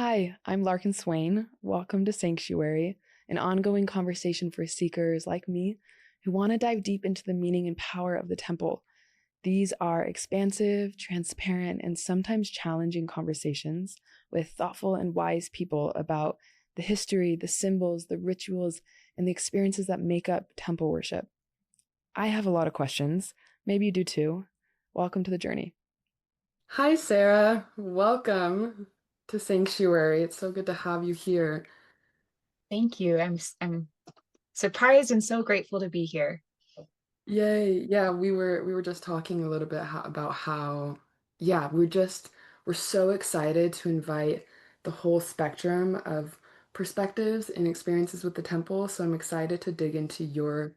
Hi, I'm Larkin Swain. Welcome to Sanctuary, an ongoing conversation for seekers like me who want to dive deep into the meaning and power of the temple. These are expansive, transparent, and sometimes challenging conversations with thoughtful and wise people about the history, the symbols, the rituals, and the experiences that make up temple worship. I have a lot of questions. Maybe you do too. Welcome to the journey. Hi, Sarah. Welcome to Sanctuary. It's so good to have you here. Thank you. I'm surprised and so grateful to be here. Yay. Yeah, we were just talking a little bit about how, yeah, we're so excited to invite the whole spectrum of perspectives and experiences with the temple. So I'm excited to dig into your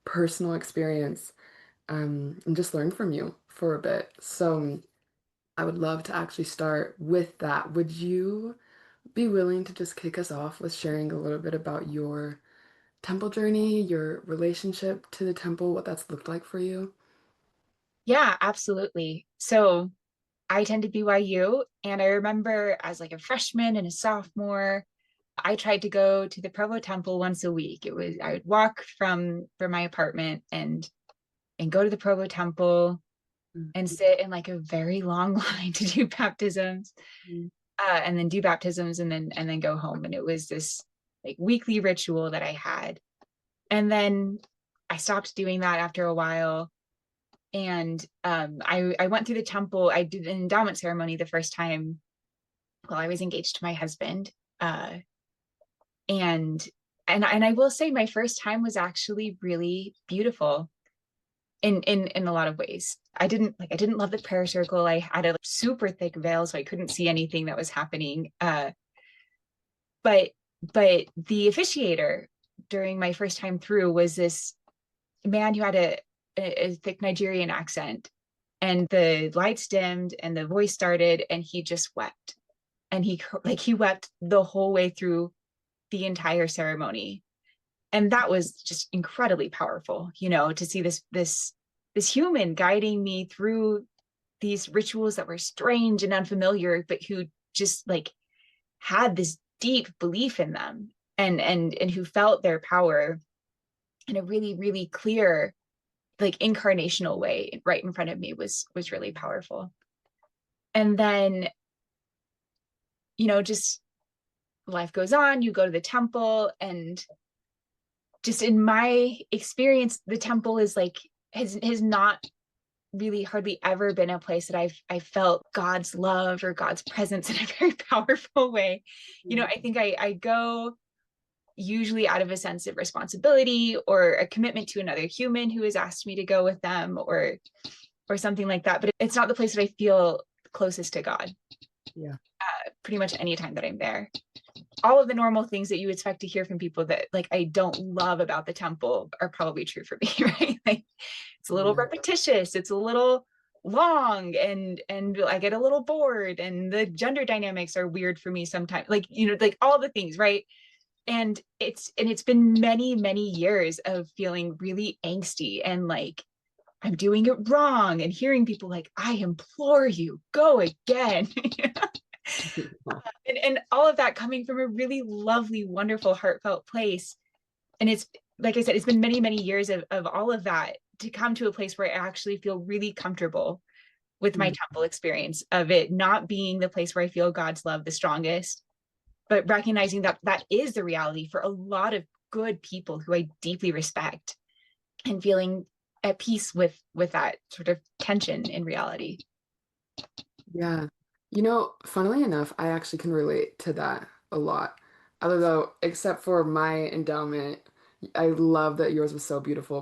personal experience, and just learn from you for a bit. So I would love to actually start with that. Would you be willing to just kick us off with sharing a little bit about your temple journey, your relationship to the temple, what that's looked like for you? Yeah, absolutely. So I attended BYU, and I remember as like a freshman and a sophomore, I tried to go to the Provo Temple once a week. I would walk from my apartment and go to the Provo Temple and sit in like a very long line to do baptisms, Mhm. and then do baptisms and then go home. And it was this like weekly ritual that I had. And then I stopped doing that after a while. And I went through the temple. I did an endowment ceremony the first time while I was engaged to my husband. Uh, and and I will say my first time was actually really beautiful in a lot of ways. I didn't love the prayer circle. I had a super thick veil, so I couldn't see anything that was happening. But the officiator during my first time through was this man who had a thick Nigerian accent, and the lights dimmed and the voice started, and he just wept, and he wept the whole way through the entire ceremony. And that was just incredibly powerful, to see this human guiding me through these rituals that were strange and unfamiliar, but who just like had this deep belief in them, and who felt their power in a really, really clear, like incarnational way right in front of me was really powerful. And then, just life goes on, you go to the temple, and just in my experience, the temple is like has not really hardly ever been a place that I felt God's love or God's presence in a very powerful way. I think I go usually out of a sense of responsibility or a commitment to another human who has asked me to go with them, or something like that. But it's not the place that I feel closest to God. Yeah. Pretty much any time that I'm there, all of the normal things that you expect to hear from people that like I don't love about the temple are probably true for me, right? Like it's a little Yeah. repetitious, it's a little long, and I get a little bored, and the gender dynamics are weird for me sometimes. Like, like all the things, right? And it's been many, many years of feeling really angsty and like I'm doing it wrong, and hearing people like, I implore you, go again. And all of that coming from a really lovely, wonderful, heartfelt place. And it's like I said, it's been many, many years of all of that to come to a place where I actually feel really comfortable with my Mm. temple experience of it not being the place where I feel God's love the strongest, but recognizing that that is the reality for a lot of good people who I deeply respect, and feeling at peace with that sort of tension in reality. Yeah. Funnily enough, I actually can relate to that a lot. Although, except for my endowment, I love that yours was so beautiful.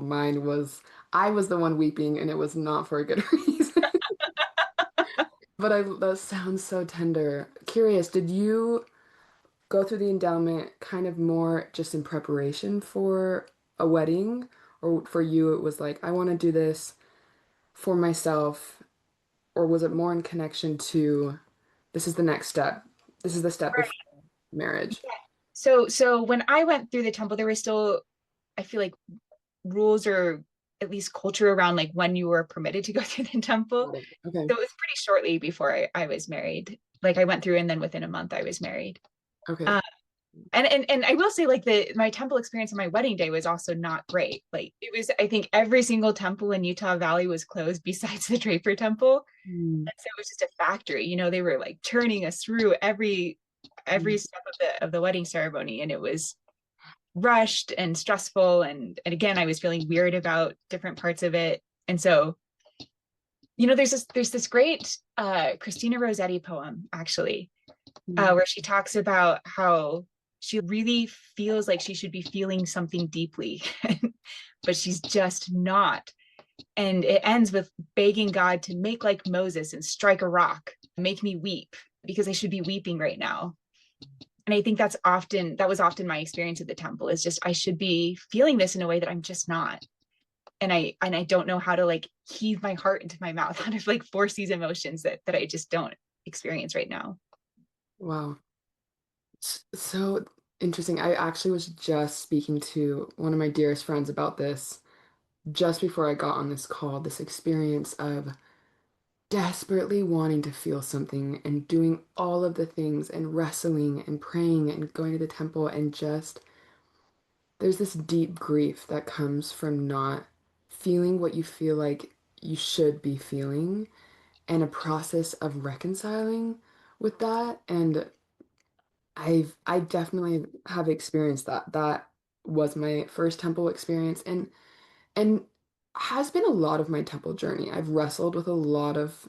I was the one weeping, and it was not for a good reason. But that sounds so tender. Curious, did you go through the endowment kind of more just in preparation for a wedding? Or for you, it was like, I want to do this for myself? Or was it more in connection to this is the next step? This is the step Right. before marriage. Yeah. So when I went through the temple, there was still, I feel like, rules or at least culture around like when you were permitted to go through the temple. Got it. Okay. So it was pretty shortly before I was married. Like I went through, and then within a month I was married. Okay. Um, and I will say, like, my temple experience on my wedding day was also not great. Like it was, I think every single temple in Utah Valley was closed besides the Draper Temple. Mm, And so it was just a factory. They were like churning us through every mm, step of the wedding ceremony, and it was rushed and stressful. And again, I was feeling weird about different parts of it. And so, there's this great Christina Rossetti poem, actually, mm. where she talks about how she really feels like she should be feeling something deeply, but she's just not. And it ends with begging God to make like Moses and strike a rock, make me weep, because I should be weeping right now. And I think that was often my experience at the temple, is just I should be feeling this in a way that I'm just not. And I don't know how to like heave my heart into my mouth, how to like force these emotions that I just don't experience right now. Wow. So interesting. I actually was just speaking to one of my dearest friends about this just before I got on this call, this experience of desperately wanting to feel something and doing all of the things and wrestling and praying and going to the temple, and just there's this deep grief that comes from not feeling what you feel like you should be feeling, and a process of reconciling with that. And I definitely have experienced that. That was my first temple experience, and has been a lot of my temple journey. I've wrestled with a lot of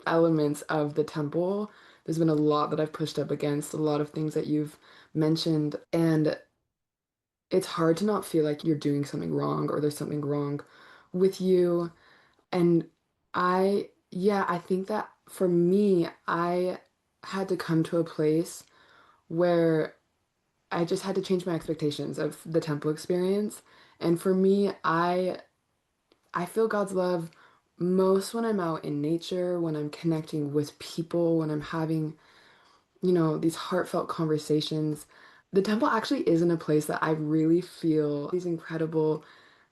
elements of the temple. There's been a lot that I've pushed up against, a lot of things that you've mentioned, and it's hard to not feel like you're doing something wrong or there's something wrong with you. And yeah, I think that for me, I had to come to a place where I just had to change my expectations of the temple experience. And for me, I feel God's love most when I'm out in nature, when I'm connecting with people, when I'm having, these heartfelt conversations. The temple actually isn't a place that I really feel these incredible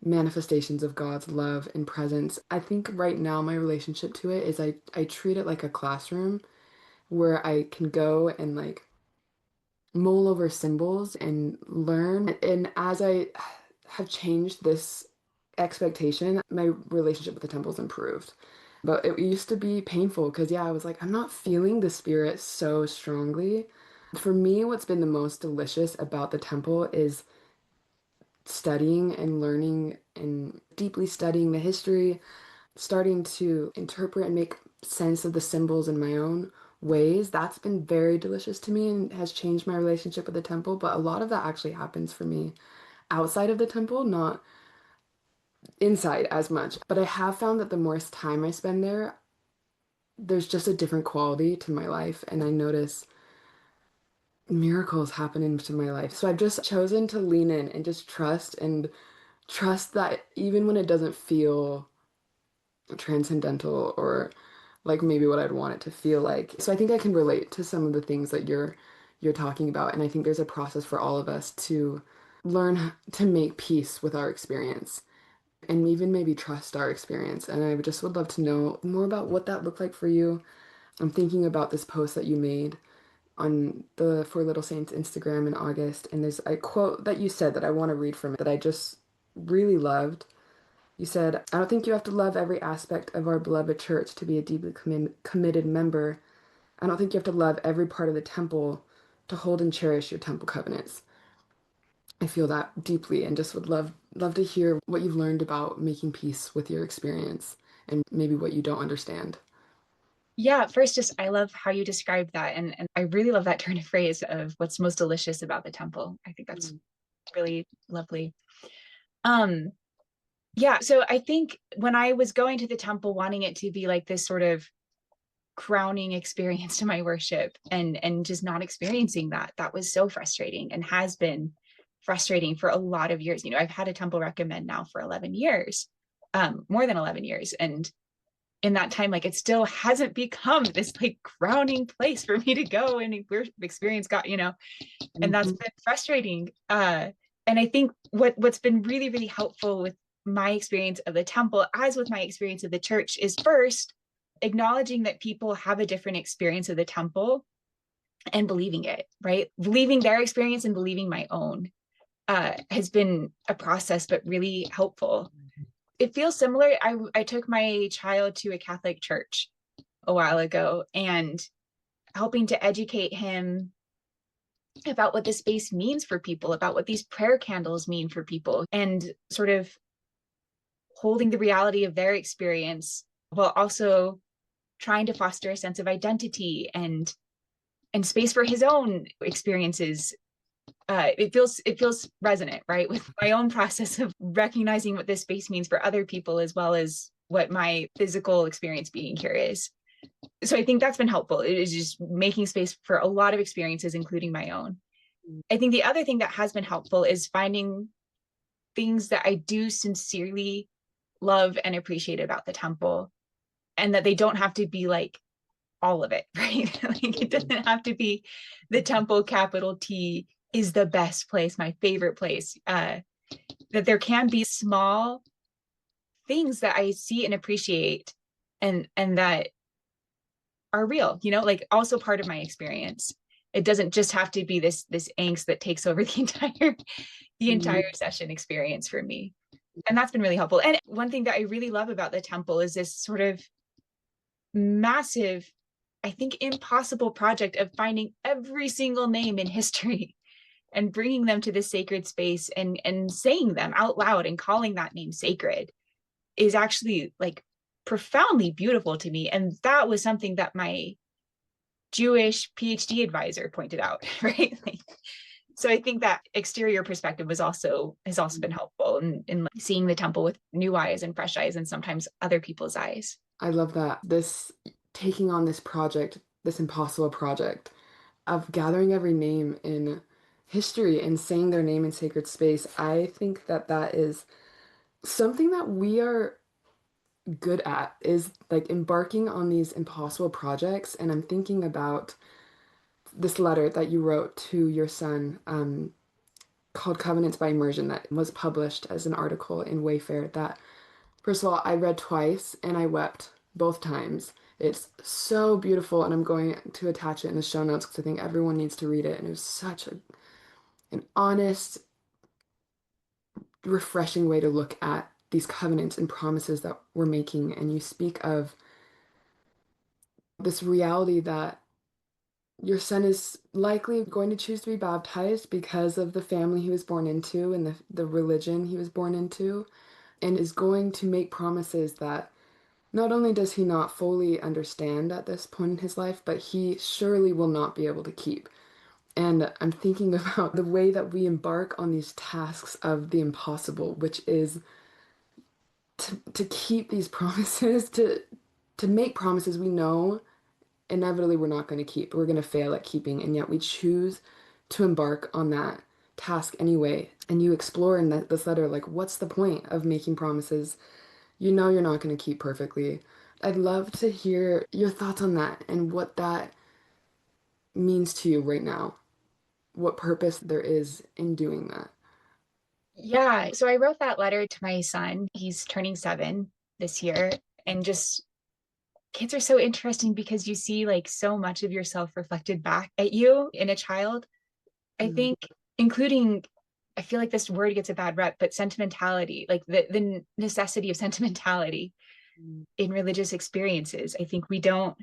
manifestations of God's love and presence. I think right now my relationship to it is I treat it like a classroom where I can go and like mull over symbols and learn. And as I have changed this expectation, my relationship with the temple's improved. But it used to be painful because, yeah, I was like, I'm not feeling the spirit so strongly. For me, what's been the most delicious about the temple is studying and learning and deeply studying the history, starting to interpret and make sense of the symbols in my own ways. That's been very delicious to me and has changed my relationship with the temple. But a lot of that actually happens for me outside of the temple, not inside as much. But I have found that the more time I spend there, there's just a different quality to my life. And I notice miracles happen into my life. So I've just chosen to lean in and just trust, and trust that even when it doesn't feel transcendental or like maybe what I'd want it to feel like. So I think I can relate to some of the things that you're talking about, and I think there's a process for all of us to learn to make peace with our experience and even maybe trust our experience. And I just would love to know more about what that looked like for you. I'm thinking about this post that you made on the Four Little Saints Instagram in August, and there's a quote that you said that I want to read from it that I just really loved. You said, I don't think you have to love every aspect of our beloved church to be a deeply committed member. I don't think you have to love every part of the temple to hold and cherish your temple covenants. I feel that deeply and just would love to hear what you've learned about making peace with your experience and maybe what you don't understand. Yeah, first, just I love how you described that. And I really love that turn of phrase of what's most delicious about the temple. I think that's Mm, really lovely. Um, yeah, so I think when I was going to the temple, wanting it to be like this sort of crowning experience to my worship, and just not experiencing that, that was so frustrating and has been frustrating for a lot of years. I've had a temple recommend now for 11 years, more than 11 years. And in that time, like, it still hasn't become this like crowning place for me to go and experience God, and that's mhm, been frustrating. And I think what's been really, really helpful with my experience of the temple, as with my experience of the church, is first acknowledging that people have a different experience of the temple and believing it, right? Believing their experience and believing my own has been a process, but really helpful. It feels similar. I took my child to a Catholic church a while ago, and helping to educate him about what this space means for people, about what these prayer candles mean for people, and sort of holding the reality of their experience while also trying to foster a sense of identity and space for his own experiences. It feels resonant, right, with my own process of recognizing what this space means for other people, as well as what my physical experience being here is. So I think that's been helpful. It is just making space for a lot of experiences, including my own. I think the other thing that has been helpful is finding things that I do sincerely love and appreciate about the temple, and that they don't have to be like all of it, right? Like, it doesn't have to be the temple, capital T, is the best place, my favorite place. That there can be small things that I see and appreciate, and that are real, like also part of my experience. It doesn't just have to be this angst that takes over the entire session experience for me. And that's been really helpful. And one thing that I really love about the temple is this sort of massive, I think, impossible project of finding every single name in history and bringing them to this sacred space and saying them out loud and calling that name sacred is actually like profoundly beautiful to me. And that was something that my Jewish PhD advisor pointed out, right? So I think that exterior perspective has also been helpful in seeing the temple with new eyes and fresh eyes, and sometimes other people's eyes. I love that. This taking on this project, this impossible project of gathering every name in history and saying their name in sacred space. I think that is something that we are good at, is like embarking on these impossible projects. And I'm thinking about this letter that you wrote to your son, called Covenants by Immersion, that was published as an article in Wayfair, that, first of all, I read twice and I wept both times. It's so beautiful, and I'm going to attach it in the show notes because I think everyone needs to read it. And it was such an honest, refreshing way to look at these covenants and promises that we're making. And you speak of this reality that your son is likely going to choose to be baptized because of the family he was born into and the religion he was born into, and is going to make promises that not only does he not fully understand at this point in his life, but he surely will not be able to keep. And I'm thinking about the way that we embark on these tasks of the impossible, which is to keep these promises, to make promises we know inevitably we're not going to keep. We're going to fail at keeping, and yet we choose to embark on that task anyway. And you explore in this letter, like, what's the point of making promises you know you're not going to keep perfectly? I'd love to hear your thoughts on that and what that means to you right now. What purpose there is in doing that. Yeah. So I wrote that letter to my son. He's turning 7 this year. And just kids are so interesting because you see like so much of yourself reflected back at you in a child. I think, including, I feel like this word gets a bad rep, but sentimentality, like the necessity of sentimentality in religious experiences. I think we don't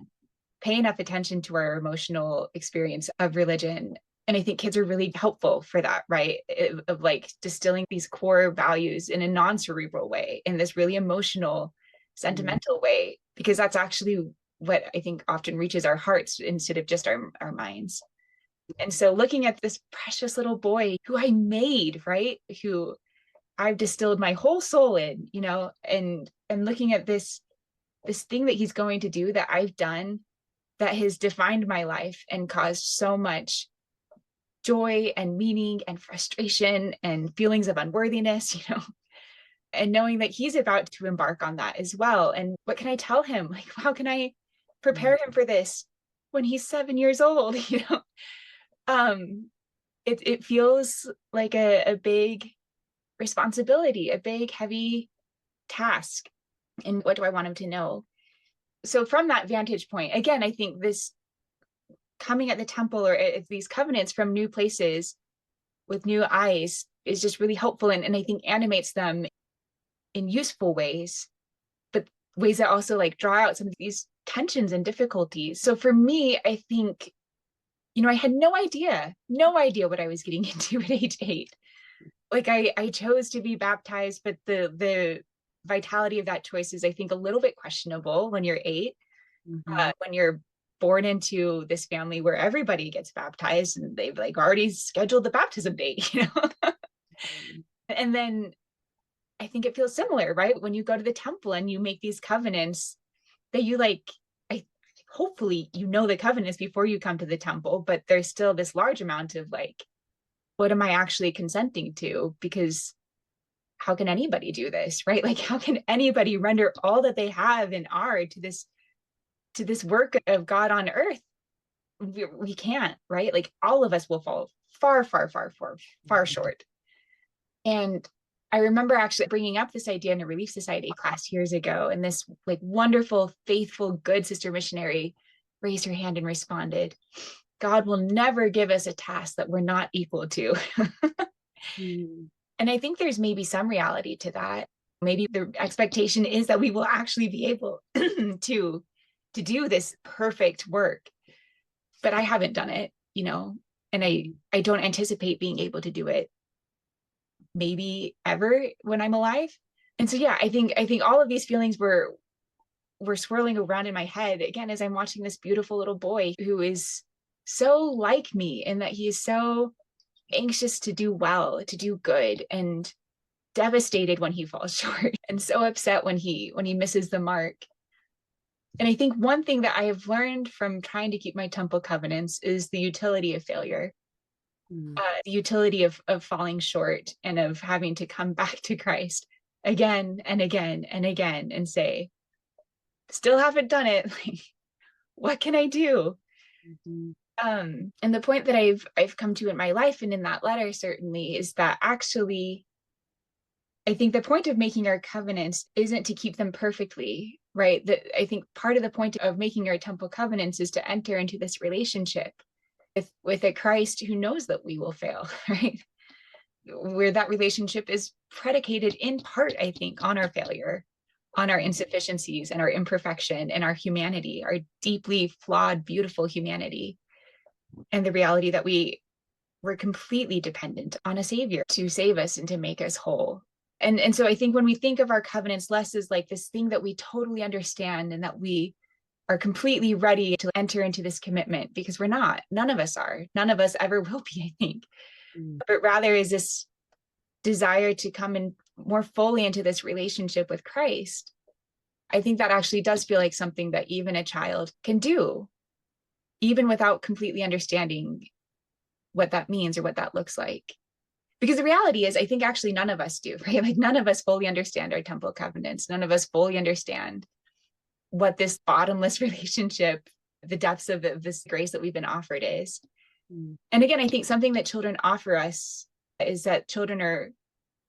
pay enough attention to our emotional experience of religion. And I think kids are really helpful for that, right? Of like distilling these core values in a non-cerebral way, in this really emotional, sentimental way, because that's actually what I think often reaches our hearts instead of just our minds. And so looking at this precious little boy who I made, right? Who I've distilled my whole soul in, and looking at this thing that he's going to do that I've done that has defined my life and caused so much joy and meaning and frustration and feelings of unworthiness, and knowing that he's about to embark on that as well. And what can I tell him? Like, how can I prepare him for this when he's 7 years old? It feels like a big responsibility, a big, heavy task. And what do I want him to know? So from that vantage point, again, I think this coming at the temple or these covenants from new places with new eyes is just really helpful, and I think animates them in useful ways, but ways that also like draw out some of these tensions and difficulties. So for me, I think, I had no idea what I was getting into at age 8. Like I chose to be baptized, but the vitality of that choice is, I think, a little bit questionable when you're 8. When you're born into this family where everybody gets baptized and they've like already scheduled the baptism date, and then I think it feels similar, right? When you go to the temple and you make these covenants that you like, hopefully the covenants before you come to the temple, but there's still this large amount of like, what am I actually consenting to? Because how can anybody do this, right? Like, how can anybody render all that they have and are to this work of God on earth? We can't, right? Like, all of us will fall far, far, far, far, far short. And I remember actually bringing up this idea in a Relief Society class years ago, and this like wonderful, faithful, good sister missionary raised her hand and responded, God will never give us a task that we're not equal to. And I think there's maybe some reality to that. Maybe the expectation is that we will actually be able to do this perfect work, but I haven't done it, and I don't anticipate being able to do it maybe ever when I'm alive. And so, yeah, I think all of these feelings were swirling around in my head again as I'm watching this beautiful little boy who is so like me, and that he is so anxious to do well, to do good, and devastated when he falls short, and so upset when he misses the mark. And I think one thing that I have learned from trying to keep my temple covenants is the utility of failure. The utility of falling short, and of having to come back to Christ again and again and again and say, still haven't done it. Like, what can I do? And the point that I've come to in my life and in that letter certainly is that actually, I think the point of making our covenants isn't to keep them perfectly, right? That I think part of the point of making our temple covenants is to enter into this relationship with a Christ who knows that we will fail, right? Where that relationship is predicated in part, I think, on our failure, on our insufficiencies and our imperfection and our humanity, our deeply flawed, beautiful humanity, and the reality that we're completely dependent on a savior to save us and to make us whole. And so I think when we think of our covenants less as like this thing that we totally understand and that we are completely ready to enter into this commitment, because we're not, none of us are, none of us ever will be, I think, but rather is this desire to come in more fully into this relationship with Christ. I think that actually does feel like something that even a child can do, even without completely understanding what that means or what that looks like. Because the reality is, I think actually none of us do, right? Like, none of us fully understand our temple covenants. None of us fully understand what this bottomless relationship, the depths of this grace that we've been offered is. And again, I think something that children offer us is that children are,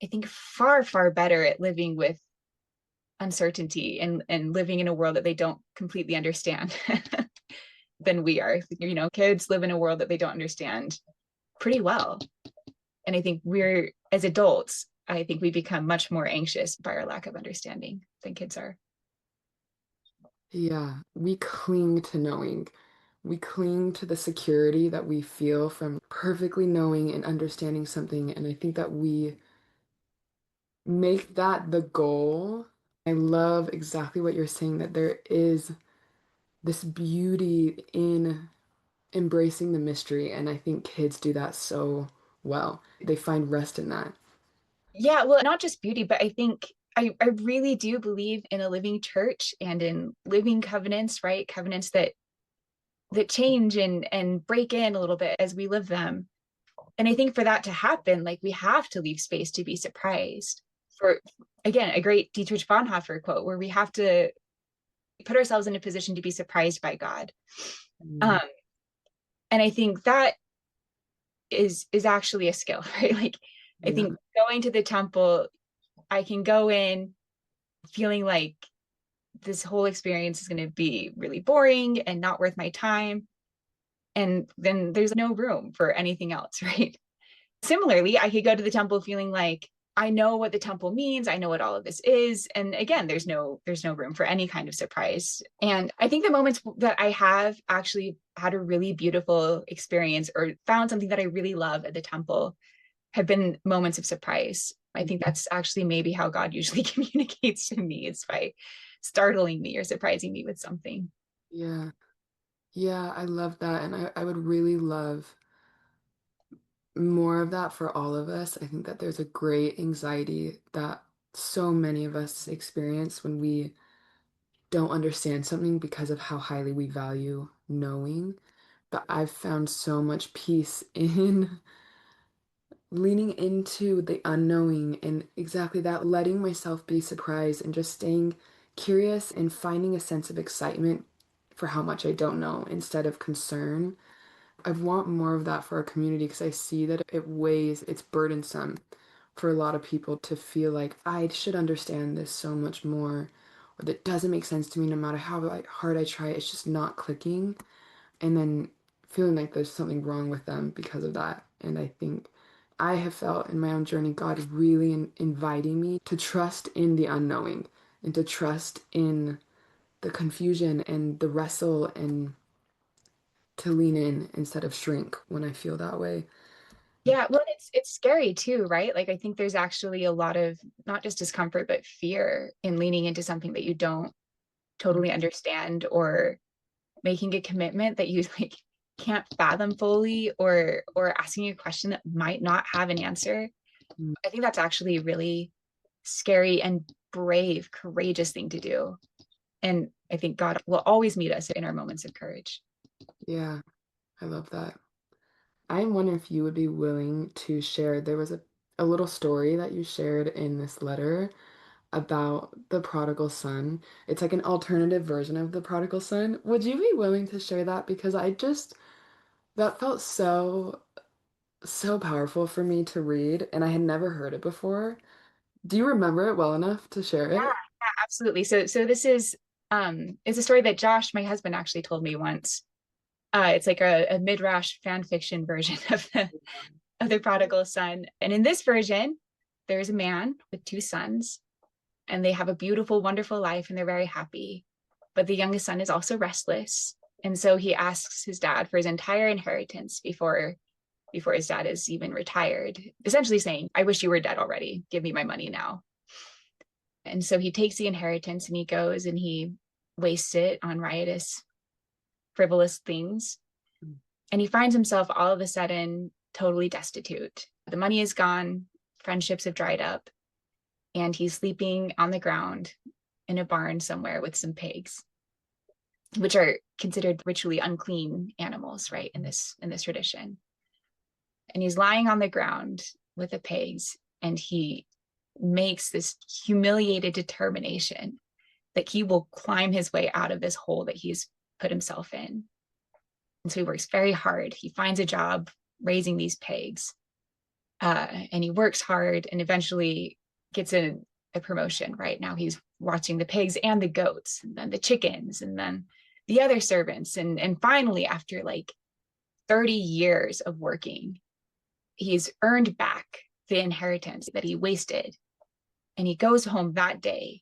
I think, far, far better at living with uncertainty and living in a world that they don't completely understand than we are. Kids live in a world that they don't understand pretty well. And I think as adults, I think we become much more anxious by our lack of understanding than kids are. Yeah, we cling to knowing. We cling to the security that we feel from perfectly knowing and understanding something. And I think that we make that the goal. I love exactly what you're saying, that there is this beauty in embracing the mystery. And I think kids do that so well. They find rest in that. Yeah, well, not just beauty, but I think I really do believe in a living church and in living covenants, right? Covenants that change and break in a little bit as we live them. And I think for that to happen, like, we have to leave space to be surprised. For, again, a great Dietrich Bonhoeffer quote, where we have to put ourselves in a position to be surprised by God. And I think that is actually a skill, right? Like, I think going to the temple, I can go in feeling like this whole experience is going to be really boring and not worth my time. And then there's no room for anything else, right? Similarly, I could go to the temple feeling like I know what the temple means, I know what all of this is, and again, there's no room for any kind of surprise. And I think the moments that I have actually had a really beautiful experience or found something that I really love at the temple have been moments of surprise. I think that's actually maybe how God usually communicates to me, is by startling me or surprising me with something. Yeah. Yeah, I love that. And I would really love more of that for all of us. I think that there's a great anxiety that so many of us experience when we don't understand something because of how highly we value knowing. But I've found so much peace in leaning into the unknowing and exactly that, letting myself be surprised and just staying curious and finding a sense of excitement for how much I don't know instead of concern. I want more of that for our community because I see that it's burdensome for a lot of people to feel like I should understand this so much more, or that doesn't make sense to me no matter how like hard I try, it's just not clicking, and then feeling like there's something wrong with them because of that. And I think I have felt in my own journey God really inviting me to trust in the unknowing and to trust in the confusion and the wrestle and to lean in instead of shrink when I feel that way. Yeah, well, it's scary too, right? Like, I think there's actually a lot of not just discomfort, but fear in leaning into something that you don't totally understand, or making a commitment that you like can't fathom fully, or asking a question that might not have an answer. Mm. I think that's actually a really scary and brave, courageous thing to do. And I think God will always meet us in our moments of courage. Yeah, I love that. I wonder if you would be willing to share. There was a little story that you shared in this letter about the prodigal son. It's like an alternative version of the prodigal son. Would you be willing to share that? Because that felt so powerful for me to read, and I had never heard it before. Do you remember it well enough to share Yeah, it? yeah, absolutely. So this is a story that Josh, my husband, actually told me once. It's like a midrash fan fiction version of the prodigal son. And in this version, there's a man with two sons, and they have a beautiful, wonderful life, and they're very happy. But the youngest son is also restless. And so he asks his dad for his entire inheritance before his dad is even retired, essentially saying, I wish you were dead already. Give me my money now. And so he takes the inheritance and he goes and he wastes it on riotous, frivolous things. And he finds himself all of a sudden totally destitute. The money is gone, friendships have dried up, and he's sleeping on the ground in a barn somewhere with some pigs, which are considered ritually unclean animals, right, in this tradition. And he's lying on the ground with the pigs, and he makes this humiliated determination that he will climb his way out of this hole that he's put himself in. And so he works very hard. He finds a job raising these pigs, and he works hard and eventually gets a promotion. Right now he's watching the pigs and the goats, and then the chickens, and then the other servants. And finally, after like 30 years of working, he's earned back the inheritance that he wasted. And he goes home that day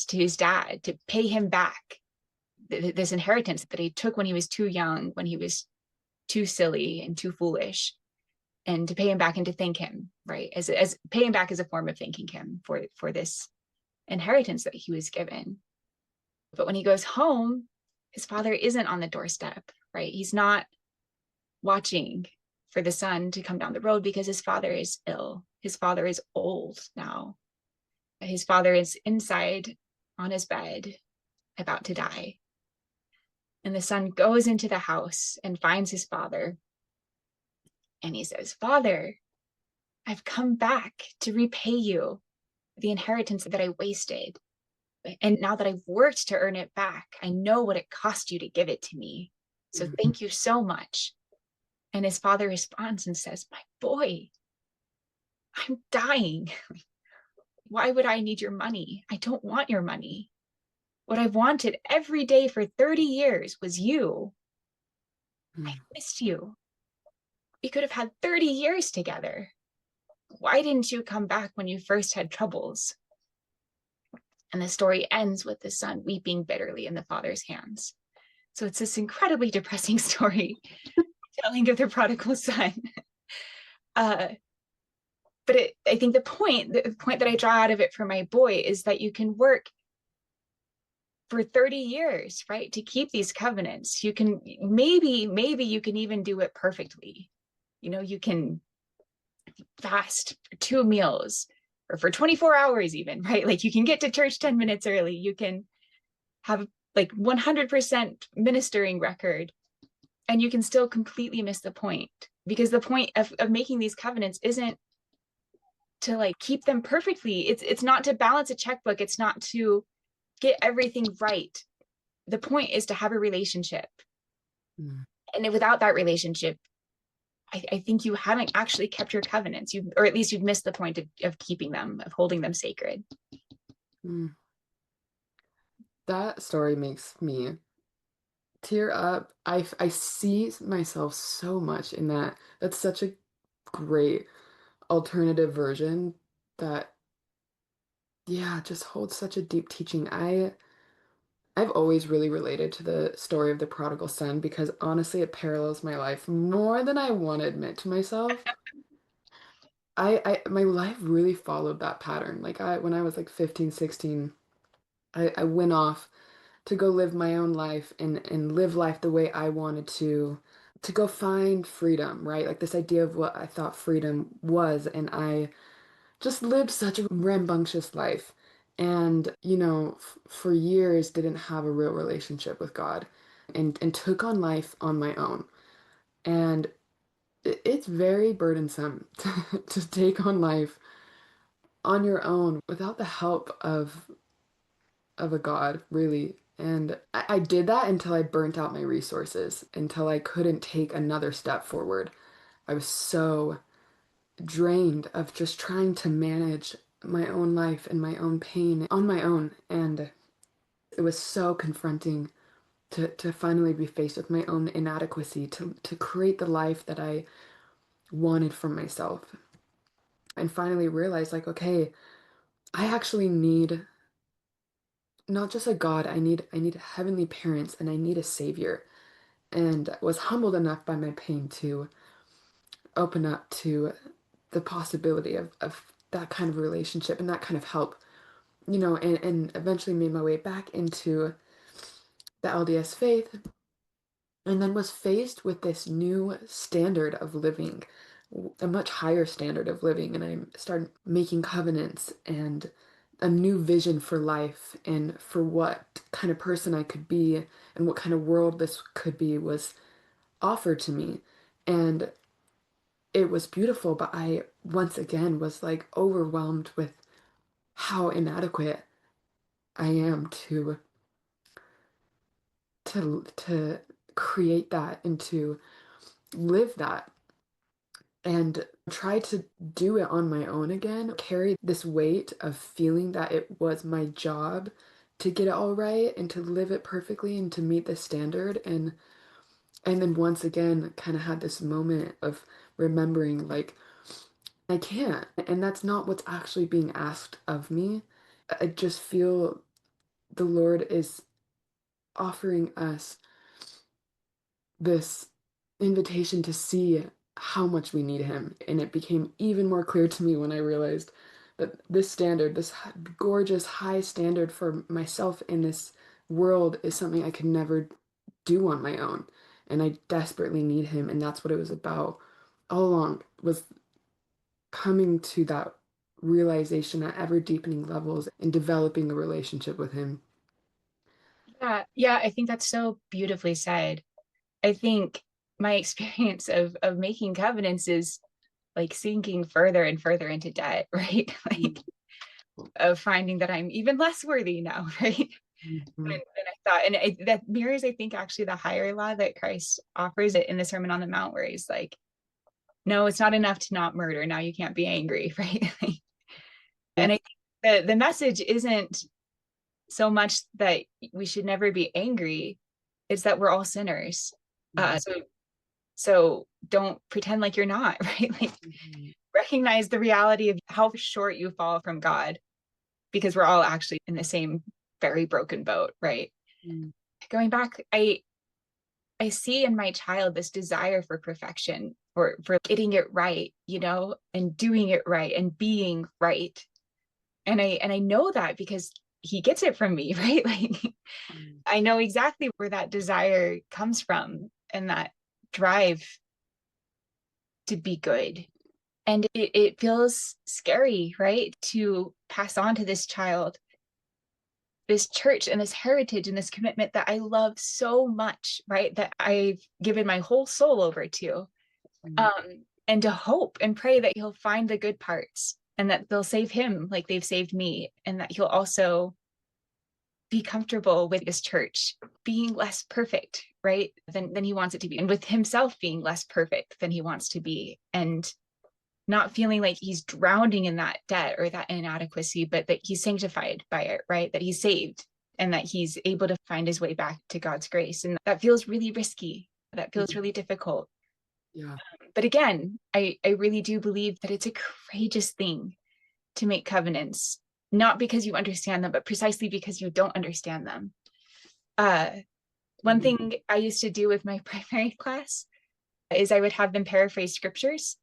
to his dad to pay him back this inheritance that he took when he was too young, when he was too silly and too foolish, and to pay him back and to thank him, right? As pay him back as a form of thanking him for this inheritance that he was given. But when he goes home, his father isn't on the doorstep, right? He's not watching for the son to come down the road because his father is ill. His father is old now. His father is inside on his bed, about to die. And the son goes into the house and finds his father. And he says, Father, I've come back to repay you the inheritance that I wasted. And now that I've worked to earn it back, I know what it cost you to give it to me. So thank you so much. And his father responds and says, My boy, I'm dying. Why would I need your money? I don't want your money. What I've wanted every day for 30 years was you. I missed you. We could have had 30 years together. Why didn't you come back when you first had troubles? And the story ends with the son weeping bitterly in the father's hands. So it's this incredibly depressing story telling of the prodigal son. But I think the point that I draw out of it for my boy is that you can work for 30 years, right, to keep these covenants. You can maybe you can even do it perfectly. You can fast for 2 meals or for 24 hours even, right? Like you can get to church 10 minutes early. You can have like 100% ministering record, and you can still completely miss the point, because the point of making these covenants isn't to like keep them perfectly. It's not to balance a checkbook. It's not to get everything right. The point is to have a relationship. And without that relationship, I think you haven't actually kept your covenants, or at least you've missed the point of keeping them, of holding them sacred. That story makes me tear up. I see myself so much in that. That's such a great alternative version that, yeah, just holds such a deep teaching. I've always really related to the story of the prodigal son because honestly, it parallels my life more than I want to admit to myself. My life really followed that pattern. Like when I was like 15, 16, I went off to go live my own life and live life the way I wanted to go find freedom, right? Like this idea of what I thought freedom was, and I just lived such a rambunctious life. And, for years didn't have a real relationship with God and took on life on my own. And it's very burdensome to take on life on your own without the help of a God, really. And I did that until I burnt out my resources, until I couldn't take another step forward. I was so drained of just trying to manage my own life and my own pain on my own. And it was so confronting to finally be faced with my own inadequacy to create the life that I wanted for myself. And finally realize, like, okay, I actually need not just a God, I need heavenly parents and I need a savior. And was humbled enough by my pain to open up to the possibility of that kind of relationship and that kind of help, and eventually made my way back into the LDS faith, and then was faced with this new standard of living, a much higher standard of living. And I started making covenants and a new vision for life and for what kind of person I could be and what kind of world this could be was offered to me. And it was beautiful, but I once again was like overwhelmed with how inadequate I am to create that and to live that and try to do it on my own again, carry this weight of feeling that it was my job to get it all right and to live it perfectly and to meet the standard. And then once again kind of had this moment of remembering, like, I can't, and that's not what's actually being asked of me. I just feel the Lord is offering us this invitation to see how much we need him. And it became even more clear to me when I realized that this standard, this gorgeous high standard for myself in this world, is something I could never do on my own. And I desperately need him. And that's what it was about all along, was coming to that realization at ever deepening levels and developing a relationship with him. Yeah, I think that's so beautifully said. I think my experience of making covenants is like sinking further and further into debt, right? Like of finding that I'm even less worthy now, right? Mhm. And I thought, and that mirrors, I think, actually the higher law that Christ offers it in the Sermon on the Mount, where he's like, no, it's not enough to not murder. Now you can't be angry, right? Yeah. And I think the message isn't so much that we should never be angry. It's that we're all sinners. So don't pretend like you're not, right? Like recognize the reality of how short you fall from God, because we're all actually in the same very broken boat, right? Going back, I see in my child this desire for perfection, for getting it right, and doing it right and being right. And I know that because he gets it from me, right? Like I know exactly where that desire comes from and that drive to be good. And it feels scary, right? To pass on to this child this church and this heritage and this commitment that I love so much, right? That I've given my whole soul over to. And to hope and pray that he'll find the good parts and that they'll save him like they've saved me, and that he'll also be comfortable with this church being less perfect, right, than he wants it to be, and with himself being less perfect than he wants to be, and not feeling like he's drowning in that debt or that inadequacy, but that he's sanctified by it, right? That he's saved and that he's able to find his way back to God's grace. And that feels really risky. That feels really difficult. Yeah. But again, I really do believe that it's a courageous thing to make covenants, not because you understand them, but precisely because you don't understand them. One thing I used to do with my primary class is I would have them paraphrase scriptures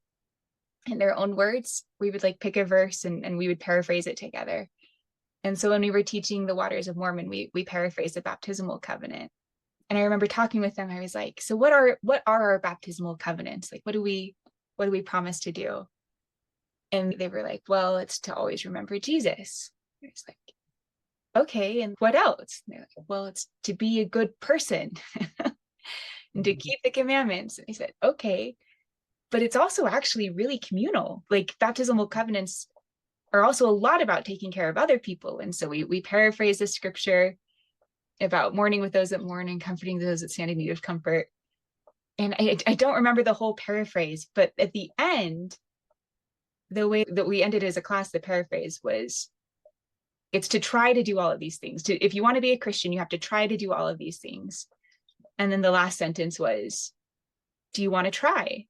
in their own words. We would like pick a verse and we would paraphrase it together. And so when we were teaching the waters of Mormon, we paraphrased the baptismal covenant. And I remember talking with them. I was like, so what are our baptismal covenants? Like, what do we promise to do? And they were like, well, it's to always remember Jesus. I was like, okay, and what else? And they're like, well, it's to be a good person and to keep the commandments. And I said, okay, but it's also actually really communal. Like baptismal covenants are also a lot about taking care of other people. And so we paraphrase the scripture about mourning with those that mourn and comforting those that stand in need of comfort. And I don't remember the whole paraphrase, but at the end, the way that we ended as a class, the paraphrase was, it's to try to do all of these things. If you want to be a Christian, you have to try to do all of these things. And then the last sentence was, do you want to try?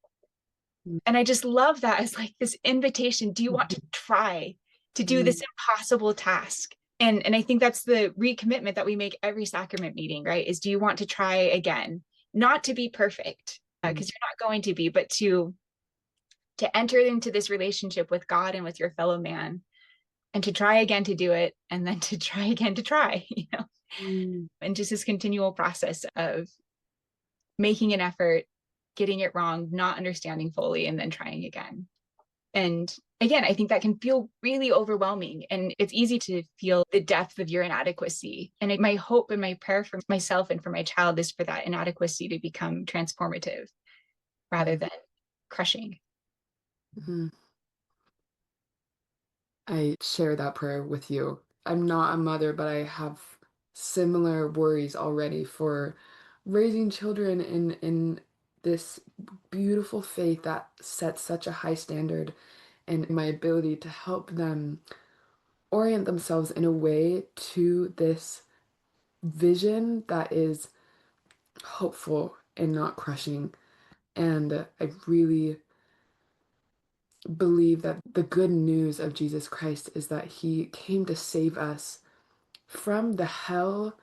And I just love that as like this invitation. Do you want to try to do this impossible task? And I think that's the recommitment that we make every sacrament meeting, right? Is, do you want to try again? Not to be perfect, because you're not going to be, but to enter into this relationship with God and with your fellow man, and to try again to do it, and then to try again to try, and just this continual process of making an effort, getting it wrong, not understanding fully, and then trying again. And again, I think that can feel really overwhelming, and it's easy to feel the depth of your inadequacy. And my hope and my prayer for myself and for my child is for that inadequacy to become transformative rather than crushing. I share that prayer with you. I'm not a mother, but I have similar worries already for raising children in this beautiful faith that sets such a high standard, and my ability to help them orient themselves in a way to this vision that is hopeful and not crushing. And I really believe that the good news of Jesus Christ is that he came to save us from the hell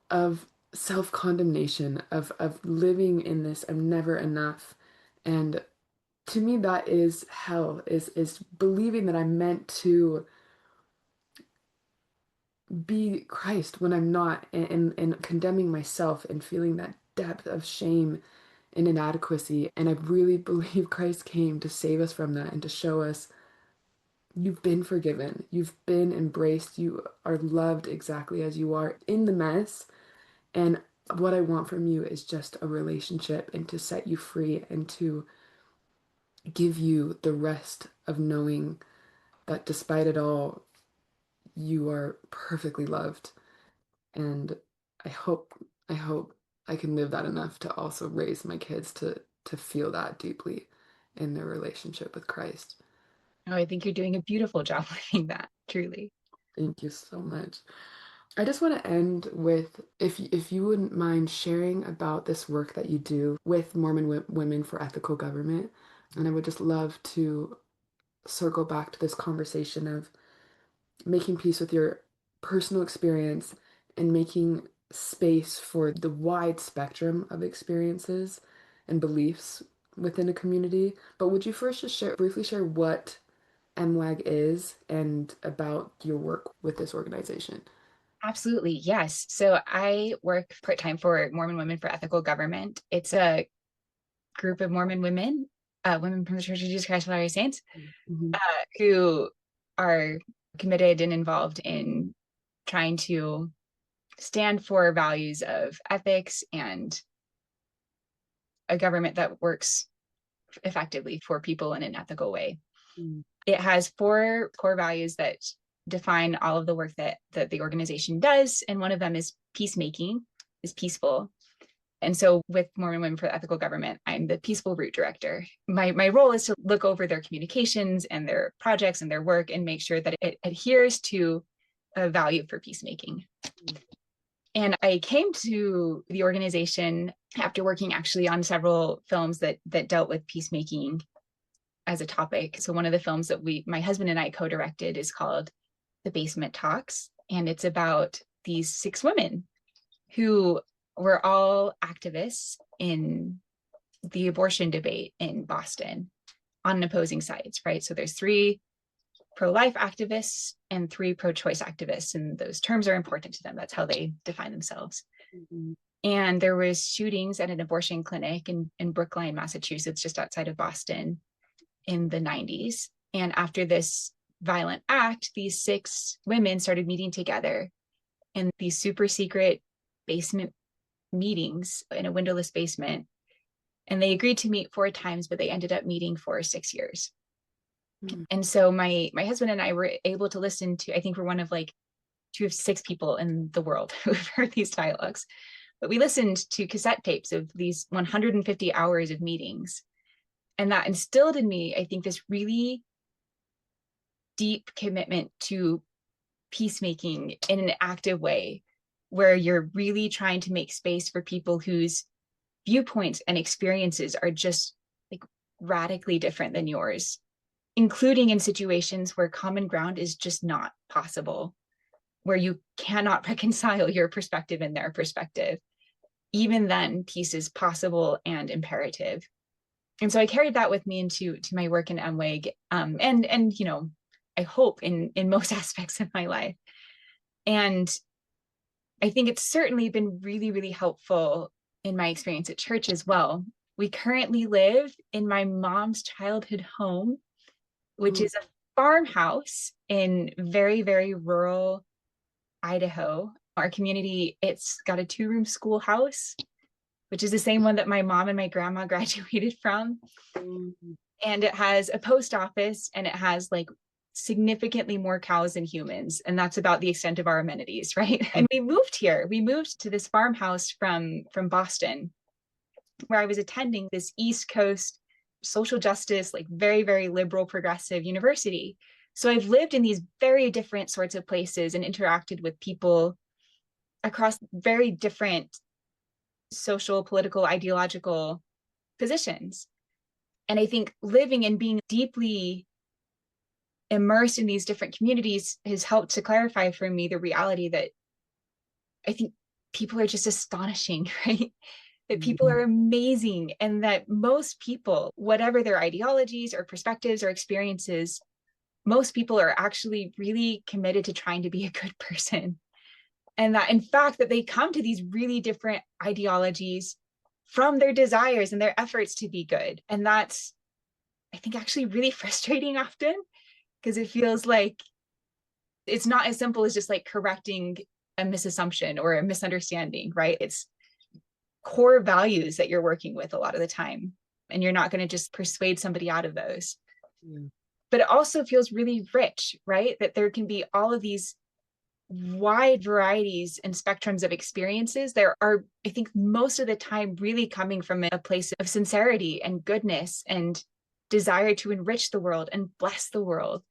of self-condemnation, of living in this I'm never enough. And to me that is hell, is believing that I'm meant to be Christ when I'm not, and condemning myself and feeling that depth of shame and inadequacy. And I really believe Christ came to save us from that and to show us you've been forgiven, you've been embraced, you are loved exactly as you are in the mess. And what I want from you is just a relationship, and to set you free, and to give you the rest of knowing that despite it all, you are perfectly loved. And I hope, I hope I can live that enough to also raise my kids to feel that deeply in their relationship with Christ. Oh, I think you're doing a beautiful job living that, truly. Thank you so much. I just want to end with, if you wouldn't mind sharing about this work that you do with Mormon Women for Ethical Government. And I would just love to circle back to this conversation of making peace with your personal experience and making space for the wide spectrum of experiences and beliefs within a community. But would you first just briefly share what MWAG is and about your work with this organization? Absolutely, yes. So I work part-time for Mormon Women for Ethical Government. It's a group of Mormon women, women from the Church of Jesus Christ of Latter-day Saints, Mhm. who are committed and involved in trying to stand for values of ethics and a government that works effectively for people in an ethical way. Mm. It has 4 core values that define all of the work that the organization does. And one of them is peacemaking, is peaceful. And so with Mormon Women for Ethical Government, I'm the Peaceful Route Director. My role is to look over their communications and their projects and their work and make sure that it adheres to a value for peacemaking. And I came to the organization after working actually on several films that dealt with peacemaking as a topic. So one of the films that my husband and I co-directed is called The Basement Talks. And it's about these 6 women who were all activists in the abortion debate in Boston on opposing sides, right? So there's 3 pro-life activists and 3 pro-choice activists, and those terms are important to them. That's how they define themselves. Mhm. And there was shootings at an abortion clinic in Brookline, Massachusetts, just outside of Boston in the 90s. And after this violent act, these 6 women started meeting together in these super secret basement meetings in a windowless basement. And they agreed to meet 4 times, but they ended up meeting for 6 years. Mm. And so my husband and I were able to listen to, I think we're one of like 2 of 6 people in the world who've heard these dialogues. But we listened to cassette tapes of these 150 hours of meetings. And that instilled in me, I think, this really deep commitment to peacemaking in an active way, where you're really trying to make space for people whose viewpoints and experiences are just like radically different than yours, including in situations where common ground is just not possible, where you cannot reconcile your perspective and their perspective. Even then, peace is possible and imperative. And so I carried that with me into my work in MWAG, and you know, I hope in most aspects of my life. And I think it's certainly been really, really helpful in my experience at church as well. We currently live in my mom's childhood home, which Mm. is a farmhouse in very, very rural Idaho. Our community, it's got a 2-room schoolhouse, which is the same one that my mom and my grandma graduated from. Mm. And it has a post office, and it has like significantly more cows than humans. And that's about the extent of our amenities, right? And we moved here. We moved to this farmhouse from Boston, where I was attending this East Coast social justice, like very, very liberal, progressive university. So I've lived in these very different sorts of places and interacted with people across very different social, political, ideological positions. And I think living and being deeply immersed in these different communities has helped to clarify for me the reality that I think people are just astonishing, right? That people are amazing, and that most people, whatever their ideologies or perspectives or experiences, most people are actually really committed to trying to be a good person. And that in fact, that they come to these really different ideologies from their desires and their efforts to be good. And that's, I think, actually really frustrating often, because it feels like it's not as simple as just like correcting a misassumption or a misunderstanding, right? It's core values that you're working with a lot of the time, and you're not going to just persuade somebody out of those. Yeah. But it also feels really rich, right? That there can be all of these wide varieties and spectrums of experiences. There are, I think, most of the time really coming from a place of sincerity and goodness and desire to enrich the world and bless the world.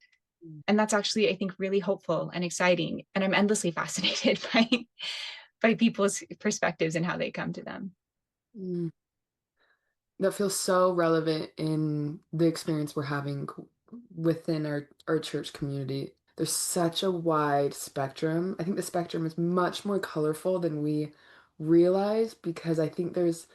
And that's actually, I think, really hopeful and exciting. And I'm endlessly fascinated by people's perspectives and how they come to them. Mm. That feels so relevant in the experience we're having within our church community. There's such a wide spectrum. I think the spectrum is much more colorful than we realize because I think there's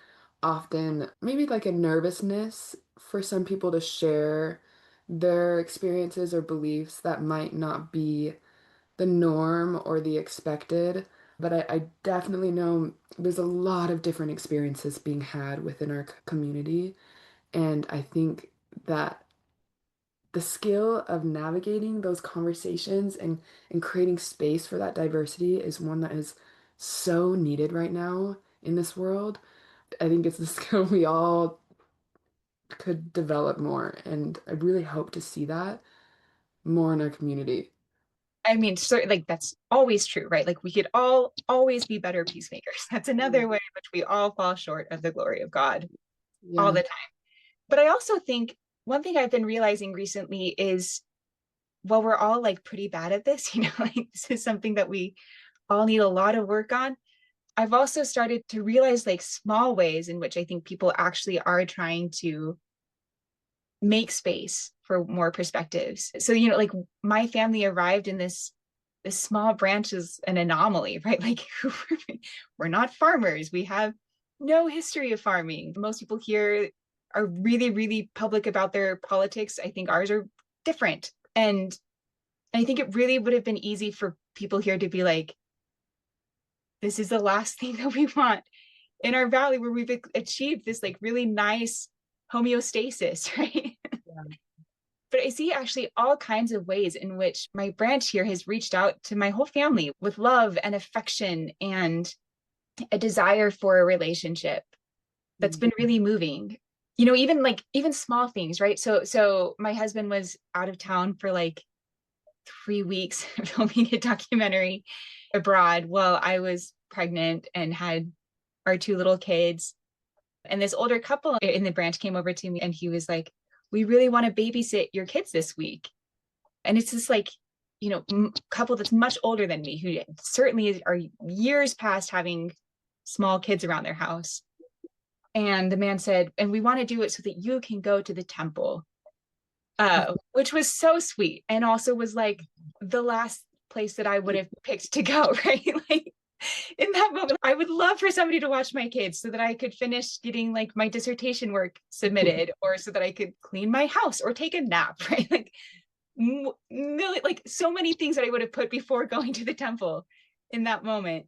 often maybe like a nervousness for some people to share their experiences or beliefs that might not be the norm or the expected. But I definitely know there's a lot of different experiences being had within our community. And I think that the skill of navigating those conversations and creating space for that diversity is one that is so needed right now in this world. I think it's the skill we all could develop more. And I really hope to see that more in our community. I mean, like that's always true, right? Like we could all always be better peacemakers. That's another way in which we all fall short of the glory of God all Yeah. the time. But I also think one thing I've been realizing recently is, well, we're all like pretty bad at this, like this is something that we all need a lot of work on. I've also started to realize like small ways in which I think people actually are trying to make space for more perspectives. So, like my family arrived in this small branch is an anomaly, right? Like we're not farmers. We have no history of farming. Most people here are really, really public about their politics. I think ours are different. And I think it really would have been easy for people here to be like, this is the last thing that we want in our valley where we've achieved this like really nice homeostasis, right? But I see actually all kinds of ways in which my branch here has reached out to my whole family with love and affection and a desire for a relationship that's been really moving. Even small things, right? So my husband was out of town for like 3 weeks filming a documentary abroad while I was pregnant and had our two little kids. And this older couple in the branch came over to me and he was like, we really want to babysit your kids this week. And it's this like, couple that's much older than me who certainly are years past having small kids around their house. And the man said, and we want to do it so that you can go to the temple, which was so sweet. And also was like the last place that I would have picked to go, right? Like in that moment, I would love for somebody to watch my kids so that I could finish getting like my dissertation work submitted or so that I could clean my house or take a nap, right? Like like so many things that I would have put before going to the temple in that moment.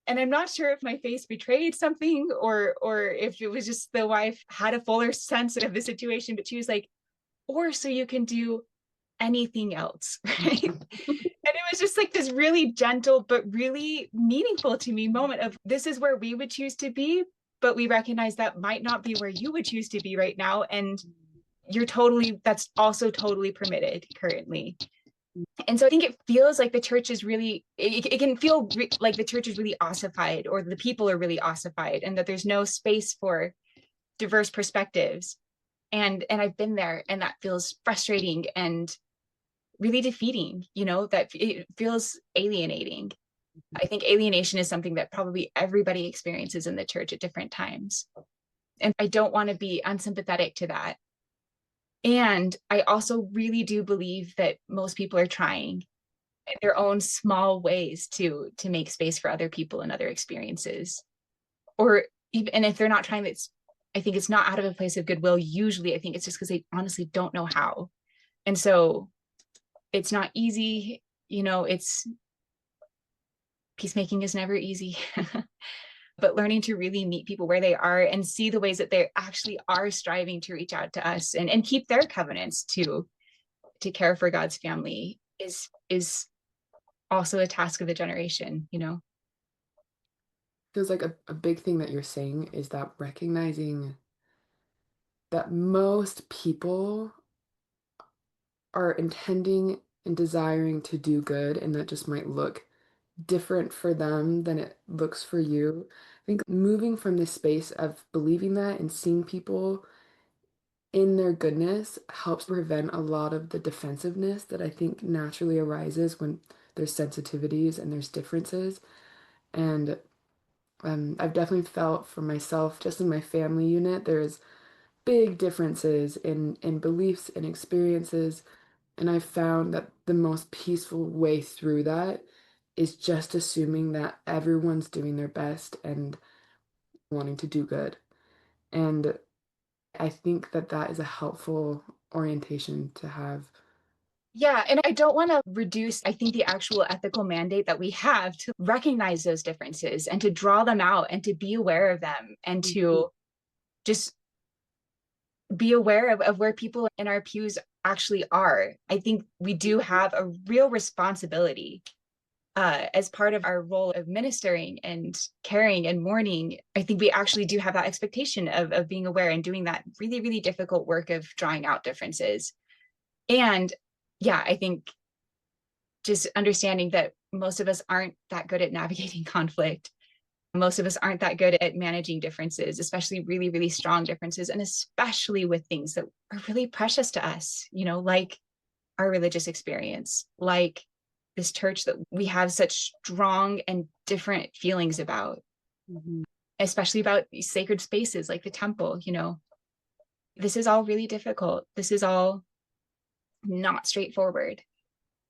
And I'm not sure if my face betrayed something or if it was just the wife had a fuller sense of the situation, but she was like, or so you can do anything else, right? And it was just like this really gentle but really meaningful to me moment of this is where we would choose to be, but we recognize that might not be where you would choose to be right now, and that's also totally permitted currently. And so I think it feels like the church is really it can feel like the church is really ossified or the people are really ossified and that there's no space for diverse perspectives. And I've been there and that feels frustrating and really defeating, that it feels alienating. I think alienation is something that probably everybody experiences in the church at different times. And I don't want to be unsympathetic to that. And I also really do believe that most people are trying in their own small ways to make space for other people and other experiences. Or even, and if they're not trying, I think it's not out of a place of goodwill. Usually I think it's just because they honestly don't know how. And so it's not easy, it's peacemaking is never easy. But learning to really meet people where they are and see the ways that they actually are striving to reach out to us and keep their covenants to care for God's family is also a task of the generation. Feels like a big thing that you're saying is that recognizing that most people are intending and desiring to do good, and that just might look different for them than it looks for you. I think moving from this space of believing that and seeing people in their goodness helps prevent a lot of the defensiveness that I think naturally arises when there's sensitivities and there's differences. And I've definitely felt for myself, just in my family unit, there's big differences in beliefs and experiences. And I've found that the most peaceful way through that is just assuming that everyone's doing their best and wanting to do good. And I think that that is a helpful orientation to have. Yeah, and I don't want to reduce, I think, the actual ethical mandate that we have to recognize those differences and to draw them out and to be aware of them and to just be aware of where people in our pews actually are. I think we do have a real responsibility as part of our role of ministering and caring and mourning. I think we actually do have that expectation of being aware and doing that really, really difficult work of drawing out differences. And yeah, I think just understanding that most of us aren't that good at navigating conflict. Most of us aren't that good at managing differences, especially really, really strong differences, and especially with things that are really precious to us, you know, like our religious experience, like this church that we have such strong and different feelings about, especially about these sacred spaces like the temple, you know. This is all really difficult. This is all not straightforward.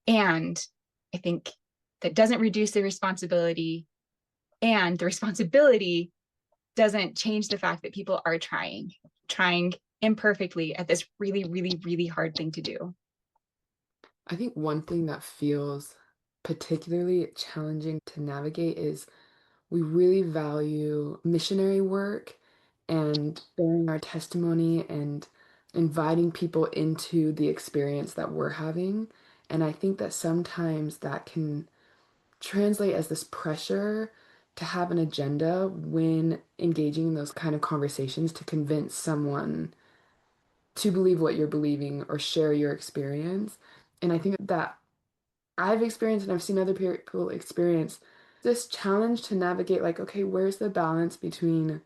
And I think that doesn't reduce the responsibility, and the responsibility doesn't change the fact that people are trying imperfectly at this really, really, really hard thing to do. I think one thing that feels particularly challenging to navigate is we really value missionary work and bearing our testimony and inviting people into the experience that we're having. And I think that sometimes that can translate as this pressure to have an agenda when engaging in those kind of conversations to convince someone to believe what you're believing or share your experience. And I think that I've experienced and I've seen other people experience this challenge to navigate, like, okay, where's the balance between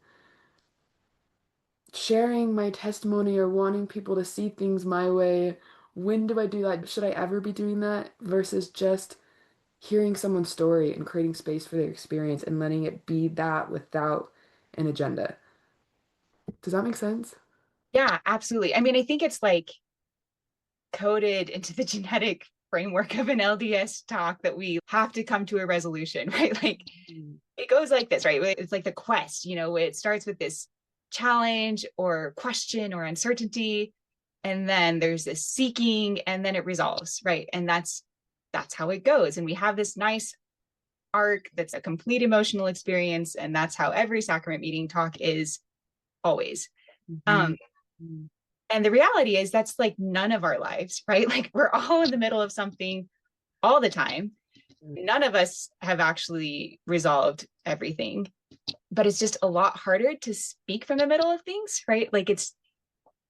sharing my testimony or wanting people to see things my way? When do I do that? Should I ever be doing that? Versus just hearing someone's story and creating space for their experience and letting it be that without an agenda. Does that make sense? Yeah, absolutely. I mean, I think it's like coded into the genetic framework of an LDS talk that we have to come to a resolution, right? Like it goes like this, right? It's like the quest, you know, it starts with this challenge or question or uncertainty, and then there's this seeking, and then it resolves, right? And that's how it goes. And we have this nice arc that's a complete emotional experience, and that's how every sacrament meeting talk is always. Mhm. Um, and the reality is that's like none of our lives, right? Like we're all in the middle of something all the time. None of us have actually resolved everything, but it's just a lot harder to speak from the middle of things, right? Like it's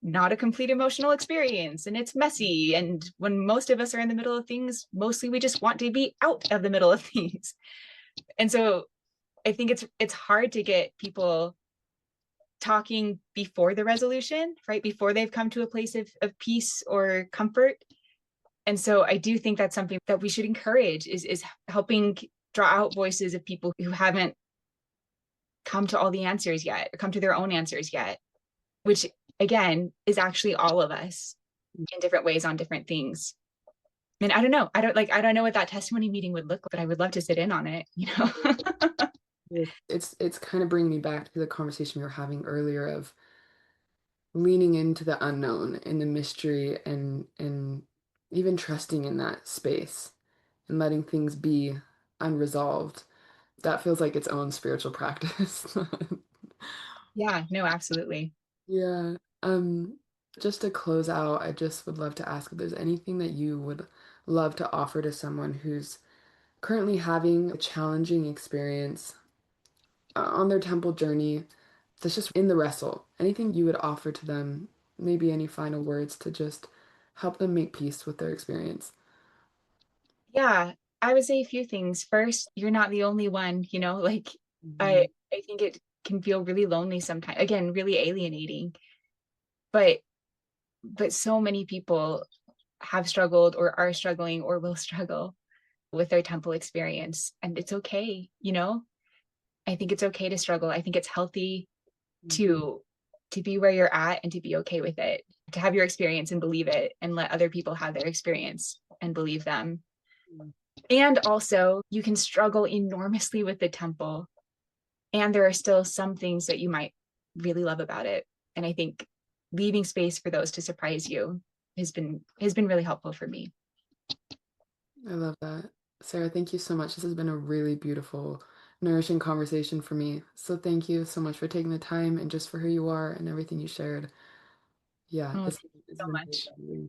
not a complete emotional experience and it's messy. And when most of us are in the middle of things, mostly we just want to be out of the middle of things. And so I think it's hard to get people talking before the resolution, right? Before they've come to a place of peace or comfort. And so I do think that's something that we should encourage is helping draw out voices of people who haven't come to all the answers yet, or come to their own answers yet, which again is actually all of us in different ways on different things. And I don't know. I don't know what that testimony meeting would look like, but I would love to sit in on it, you know. It's kind of bringing me back to the conversation we were having earlier of leaning into the unknown and the mystery and even trusting in that space and letting things be unresolved. That feels like its own spiritual practice. Yeah, no, absolutely. Yeah. Um, just to close out, I just would love to ask if there's anything that you would love to offer to someone who's currently having a challenging experience on their temple journey that's just in the wrestle. Anything you would offer to them, maybe any final words to just help them make peace with their experience. Yeah, I would say a few things. First, you're not the only one, you know, like Mhm. I think it can feel really lonely sometimes. Again, really alienating. But but so many people have struggled or are struggling or will struggle with their temple experience. And it's okay, you know? I think it's okay to struggle. I think it's healthy to be where you're at and to be okay with it, to have your experience and believe it and let other people have their experience and believe them. And also, you can struggle enormously with the temple, and there are still some things that you might really love about it. And I think leaving space for those to surprise you has been really helpful for me. I love that. Sarah, thank you so much. This has been a really beautiful, nourishing conversation for me. So thank you so much for taking the time and just for who you are and everything you shared. Yeah, Oh, this thank you has so been really much. valuable.